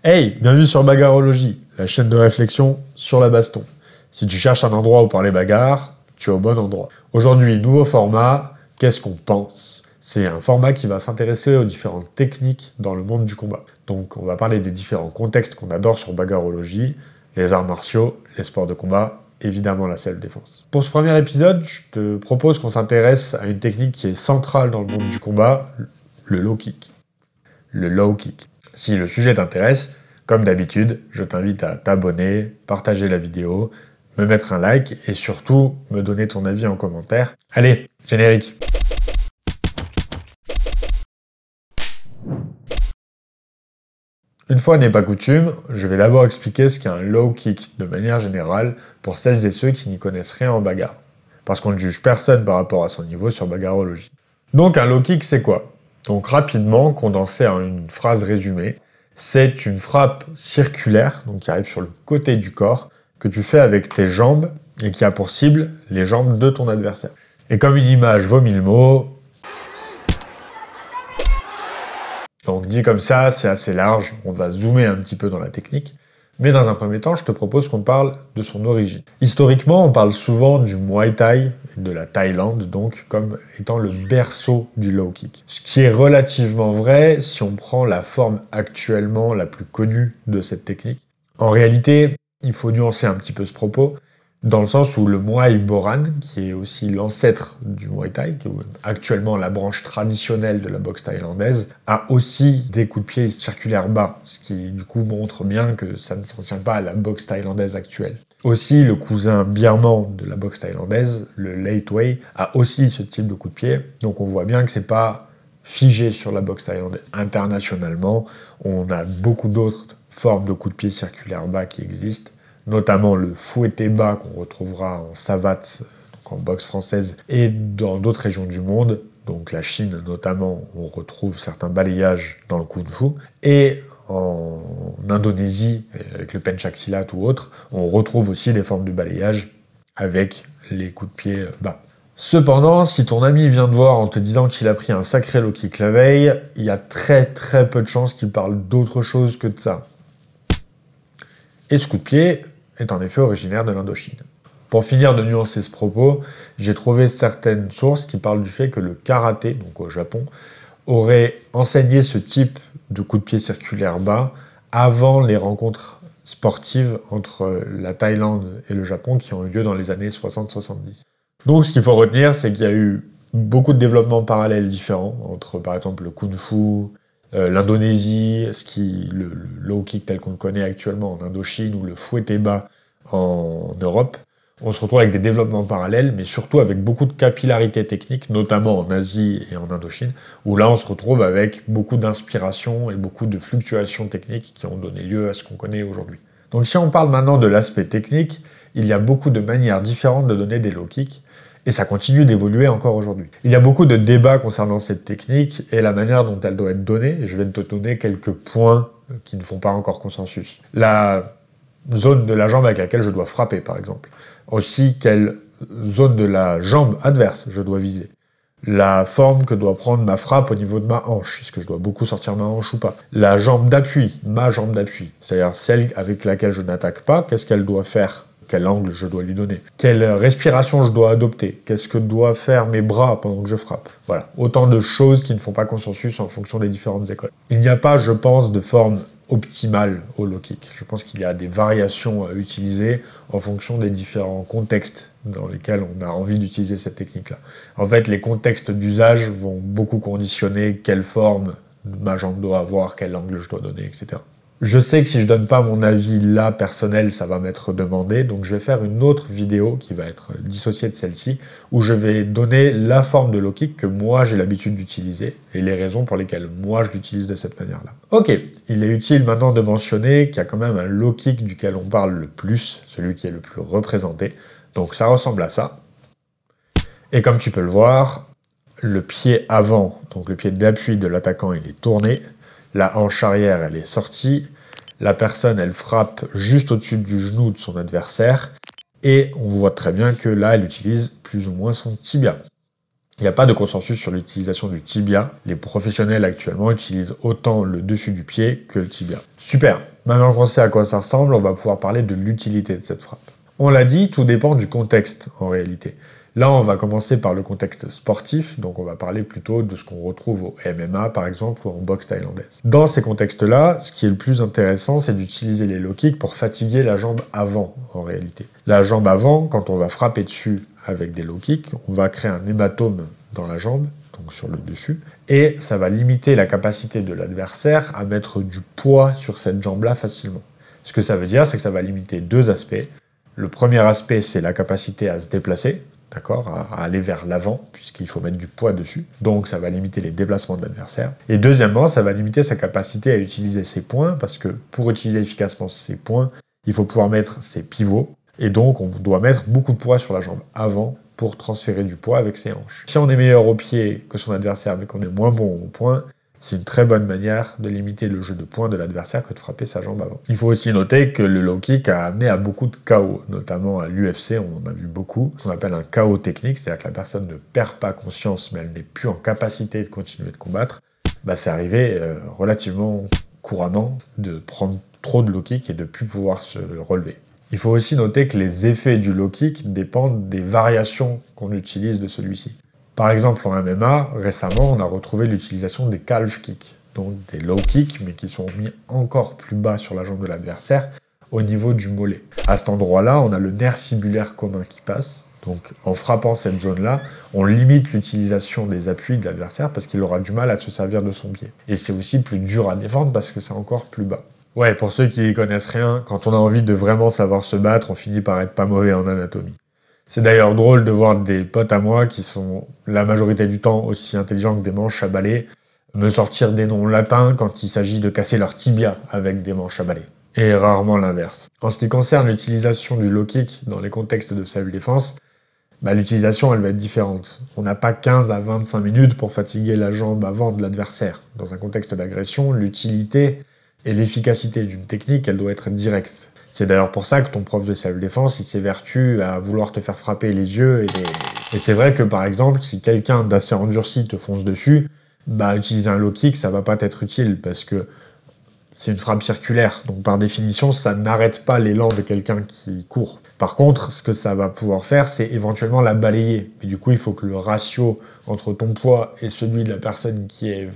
Hey, bienvenue sur Bagarologie, la chaîne de réflexion sur la baston. Si tu cherches un endroit où parler bagarre, tu es au bon endroit. Aujourd'hui, nouveau format, qu'est-ce qu'on pense? C'est un format qui va s'intéresser aux différentes techniques dans le monde du combat. Donc on va parler des différents contextes qu'on adore sur Bagarologie, les arts martiaux, les sports de combat, évidemment la self-défense. Pour ce premier épisode, je te propose qu'on s'intéresse à une technique qui est centrale dans le monde du combat, le low kick. Le low kick. Si le sujet t'intéresse, comme d'habitude, je t'invite à t'abonner, partager la vidéo, me mettre un like et surtout me donner ton avis en commentaire. Allez, générique. Une fois n'est pas coutume, je vais d'abord expliquer ce qu'est un low kick de manière générale pour celles et ceux qui n'y connaissent rien en bagarre. Parce qu'on ne juge personne par rapport à son niveau sur Bagarologie. Donc un low kick c'est quoi? Donc rapidement, condensé en une phrase résumée, c'est une frappe circulaire, donc qui arrive sur le côté du corps, que tu fais avec tes jambes et qui a pour cible les jambes de ton adversaire. Et comme une image vaut mille mots, donc dit comme ça, c'est assez large, on va zoomer un petit peu dans la technique. Mais dans un premier temps, je te propose qu'on parle de son origine. Historiquement, on parle souvent du Muay Thai, de la Thaïlande, donc comme étant le berceau du low kick. Ce qui est relativement vrai si on prend la forme actuellement la plus connue de cette technique. En réalité, il faut nuancer un petit peu ce propos, dans le sens où le Muay Boran, qui est aussi l'ancêtre du Muay Thai, qui est actuellement la branche traditionnelle de la boxe thaïlandaise, a aussi des coups de pied circulaires bas, ce qui du coup montre bien que ça ne s'en tient pas à la boxe thaïlandaise actuelle. Aussi, le cousin birman de la boxe thaïlandaise, le Late Way, a aussi ce type de coup de pied, donc on voit bien que c'est pas figé sur la boxe thaïlandaise. Internationalement, on a beaucoup d'autres formes de coups de pied circulaires bas qui existent, notamment le fouetté bas qu'on retrouvera en savate, donc en boxe française, et dans d'autres régions du monde, donc la Chine notamment, on retrouve certains balayages dans le kung fu, et en Indonésie, avec le pencaksilat ou autre, on retrouve aussi des formes de balayage avec les coups de pied bas. Cependant, si ton ami vient te voir en te disant qu'il a pris un sacré low kick la veille, il y a très peu de chances qu'il parle d'autre chose que de ça. Et ce coup de pied est en effet originaire de l'Indochine. Pour finir de nuancer ce propos, j'ai trouvé certaines sources qui parlent du fait que le karaté, donc au Japon, aurait enseigné ce type de coup de pied circulaire bas avant les rencontres sportives entre la Thaïlande et le Japon qui ont eu lieu dans les années 60-70. Donc ce qu'il faut retenir, c'est qu'il y a eu beaucoup de développements parallèles différents entre par exemple le kung fu, l'Indonésie, le low kick tel qu'on le connaît actuellement en Indochine ou le fouetté bas en Europe. On se retrouve avec des développements parallèles, mais surtout avec beaucoup de capillarité technique, notamment en Asie et en Indochine, où là on se retrouve avec beaucoup d'inspiration et beaucoup de fluctuations techniques qui ont donné lieu à ce qu'on connaît aujourd'hui. Donc si on parle maintenant de l'aspect technique, il y a beaucoup de manières différentes de donner des low kicks, et ça continue d'évoluer encore aujourd'hui. Il y a beaucoup de débats concernant cette technique et la manière dont elle doit être donnée, et je vais te donner quelques points qui ne font pas encore consensus. La zone de la jambe avec laquelle je dois frapper, par exemple. Aussi, quelle zone de la jambe adverse je dois viser. La forme que doit prendre ma frappe au niveau de ma hanche, est-ce que je dois beaucoup sortir ma hanche ou pas. La jambe d'appui, ma jambe d'appui, c'est-à-dire celle avec laquelle je n'attaque pas, qu'est-ce qu'elle doit faire? Quel angle je dois lui donner, quelle respiration je dois adopter, qu'est-ce que doivent faire mes bras pendant que je frappe. Voilà, autant de choses qui ne font pas consensus en fonction des différentes écoles. Il n'y a pas, je pense, de forme optimale au low kick. Je pense qu'il y a des variations à utiliser en fonction des différents contextes dans lesquels on a envie d'utiliser cette technique-là. En fait, les contextes d'usage vont beaucoup conditionner quelle forme ma jambe doit avoir, quel angle je dois donner, etc. Je sais que si je donne pas mon avis là personnel, ça va m'être demandé, donc je vais faire une autre vidéo qui va être dissociée de celle-ci, où je vais donner la forme de low kick que moi j'ai l'habitude d'utiliser, et les raisons pour lesquelles moi je l'utilise de cette manière-là. Ok, il est utile maintenant de mentionner qu'il y a quand même un low kick duquel on parle le plus, celui qui est le plus représenté, donc ça ressemble à ça. Et comme tu peux le voir, le pied avant, donc le pied d'appui de l'attaquant, il est tourné, la hanche arrière, elle est sortie. La personne, elle frappe juste au-dessus du genou de son adversaire. Et on voit très bien que là, elle utilise plus ou moins son tibia. Il n'y a pas de consensus sur l'utilisation du tibia. Les professionnels actuellement utilisent autant le dessus du pied que le tibia. Super. Maintenant qu'on sait à quoi ça ressemble, on va pouvoir parler de l'utilité de cette frappe. On l'a dit, tout dépend du contexte en réalité. Là, on va commencer par le contexte sportif, donc on va parler plutôt de ce qu'on retrouve au MMA par exemple ou en boxe thaïlandaise. Dans ces contextes-là, ce qui est le plus intéressant, c'est d'utiliser les low kicks pour fatiguer la jambe avant en réalité. La jambe avant, quand on va frapper dessus avec des low kicks, on va créer un hématome dans la jambe, donc sur le dessus, et ça va limiter la capacité de l'adversaire à mettre du poids sur cette jambe-là facilement. Ce que ça veut dire, c'est que ça va limiter deux aspects. Le premier aspect, c'est la capacité à se déplacer, d'accord, à aller vers l'avant, puisqu'il faut mettre du poids dessus. Donc ça va limiter les déplacements de l'adversaire. Et deuxièmement, ça va limiter sa capacité à utiliser ses poings, parce que pour utiliser efficacement ses poings, il faut pouvoir mettre ses pivots. Et donc on doit mettre beaucoup de poids sur la jambe avant pour transférer du poids avec ses hanches. Si on est meilleur au pied que son adversaire, mais qu'on est moins bon au point, c'est une très bonne manière de limiter le jeu de poing de l'adversaire que de frapper sa jambe avant. Il faut aussi noter que le low kick a amené à beaucoup de KO, notamment à l'UFC, on en a vu beaucoup, ce qu'on appelle un KO technique, c'est-à-dire que la personne ne perd pas conscience, mais elle n'est plus en capacité de continuer de combattre. C'est arrivé relativement couramment de prendre trop de low kick et de ne plus pouvoir se relever. Il faut aussi noter que les effets du low kick dépendent des variations qu'on utilise de celui-ci. Par exemple, en MMA, récemment, on a retrouvé l'utilisation des calf kicks, donc des low kicks, mais qui sont mis encore plus bas sur la jambe de l'adversaire, au niveau du mollet. À cet endroit-là, on a le nerf fibulaire commun qui passe, donc en frappant cette zone-là, on limite l'utilisation des appuis de l'adversaire parce qu'il aura du mal à se servir de son pied. Et c'est aussi plus dur à défendre parce que c'est encore plus bas. Ouais, pour ceux qui n'y connaissent rien, quand on a envie de vraiment savoir se battre, on finit par être pas mauvais en anatomie. C'est d'ailleurs drôle de voir des potes à moi qui sont la majorité du temps aussi intelligents que des manches à balai me sortir des noms latins quand il s'agit de casser leur tibia avec des manches à balai. Et rarement l'inverse. En ce qui concerne l'utilisation du low kick dans les contextes de self-défense, l'utilisation elle va être différente. On n'a pas 15 à 25 minutes pour fatiguer la jambe avant de l'adversaire. Dans un contexte d'agression, l'utilité et l'efficacité d'une technique, elle doit être directe. C'est d'ailleurs pour ça que ton prof de self-défense, il s'évertue à vouloir te faire frapper les yeux. Et c'est vrai que par exemple, si quelqu'un d'assez endurci te fonce dessus, utiliser un low kick, ça va pas t'être utile parce que c'est une frappe circulaire. Donc par définition, ça n'arrête pas l'élan de quelqu'un qui court. Par contre, ce que ça va pouvoir faire, c'est éventuellement la balayer. Mais du coup, il faut que le ratio entre ton poids et celui de la personne qui est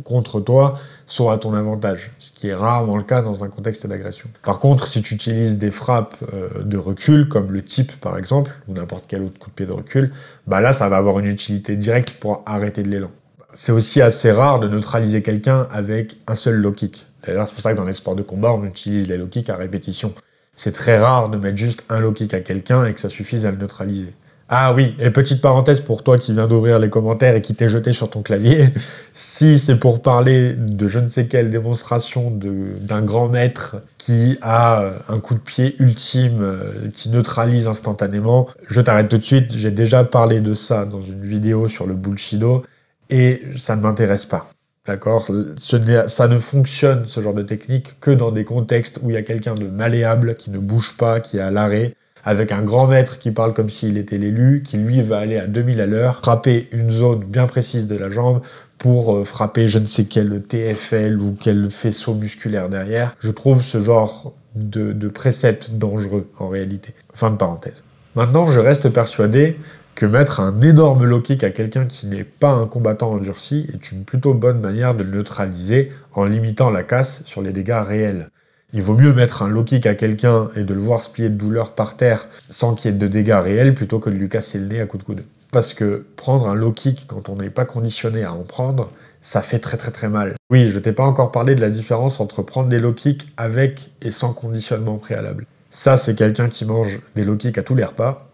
contre toi soit à ton avantage, ce qui est rarement le cas dans un contexte d'agression. Par contre, si tu utilises des frappes de recul, comme le tip par exemple, ou n'importe quel autre coup de pied de recul, là ça va avoir une utilité directe pour arrêter de l'élan. C'est aussi assez rare de neutraliser quelqu'un avec un seul low kick. D'ailleurs, c'est pour ça que dans les sports de combat, on utilise les low kicks à répétition. C'est très rare de mettre juste un low kick à quelqu'un et que ça suffise à le neutraliser. Ah oui, et petite parenthèse pour toi qui viens d'ouvrir les commentaires et qui t'es jeté sur ton clavier, si c'est pour parler de je ne sais quelle démonstration d'un grand maître qui a un coup de pied ultime qui neutralise instantanément, je t'arrête tout de suite, j'ai déjà parlé de ça dans une vidéo sur le Bullshido et ça ne m'intéresse pas. D'accord ? Ça ne fonctionne, ce genre de technique, que dans des contextes où il y a quelqu'un de malléable, qui ne bouge pas, qui est à l'arrêt, avec un grand maître qui parle comme s'il était l'élu, qui lui va aller à 2000 à l'heure, frapper une zone bien précise de la jambe pour frapper je ne sais quel TFL ou quel faisceau musculaire derrière. Je trouve ce genre de précepte dangereux en réalité. Fin de parenthèse. Maintenant, je reste persuadé que mettre un énorme low kick à quelqu'un qui n'est pas un combattant endurci est une plutôt bonne manière de le neutraliser en limitant la casse sur les dégâts réels. Il vaut mieux mettre un low kick à quelqu'un et de le voir se plier de douleur par terre sans qu'il y ait de dégâts réels plutôt que de lui casser le nez à coups de coude. Parce que prendre un low kick quand on n'est pas conditionné à en prendre, ça fait très très très mal. Oui, je t'ai pas encore parlé de la différence entre prendre des low kicks avec et sans conditionnement préalable. Ça, c'est quelqu'un qui mange des low kicks à tous les repas.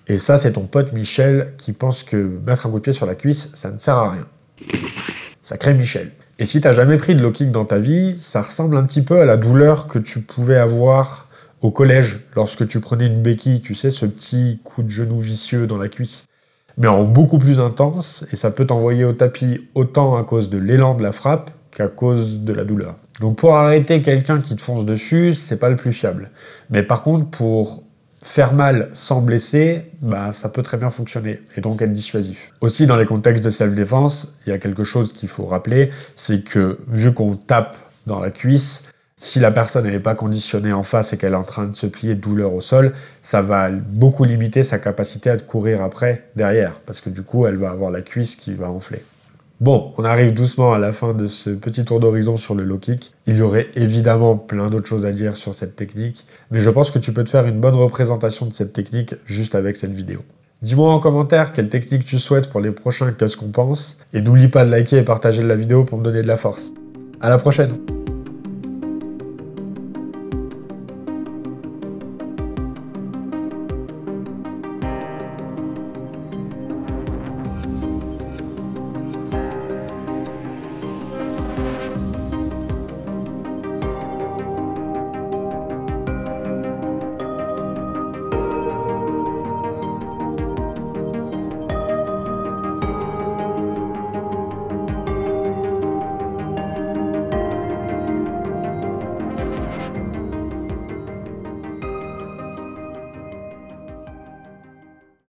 Et ça, c'est ton pote Michel qui pense que mettre un coup de pied sur la cuisse, ça ne sert à rien. Sacré Michel. Et si t'as jamais pris de low kick dans ta vie, ça ressemble un petit peu à la douleur que tu pouvais avoir au collège lorsque tu prenais une béquille, tu sais, ce petit coup de genou vicieux dans la cuisse. Mais en beaucoup plus intense, et ça peut t'envoyer au tapis autant à cause de l'élan de la frappe qu'à cause de la douleur. Donc pour arrêter quelqu'un qui te fonce dessus, c'est pas le plus fiable. Mais par contre, pour faire mal sans blesser, bah, ça peut très bien fonctionner et donc être dissuasif. Aussi, dans les contextes de self-défense, il y a quelque chose qu'il faut rappeler, c'est que vu qu'on tape dans la cuisse, si la personne n'est pas conditionnée en face et qu'elle est en train de se plier de douleur au sol, ça va beaucoup limiter sa capacité à te courir après derrière, parce que du coup, elle va avoir la cuisse qui va enfler. Bon, on arrive doucement à la fin de ce petit tour d'horizon sur le low kick. Il y aurait évidemment plein d'autres choses à dire sur cette technique, mais je pense que tu peux te faire une bonne représentation de cette technique juste avec cette vidéo. Dis-moi en commentaire quelle technique tu souhaites pour les prochains Qu'est-ce qu'on pense, et n'oublie pas de liker et partager la vidéo pour me donner de la force. À la prochaine!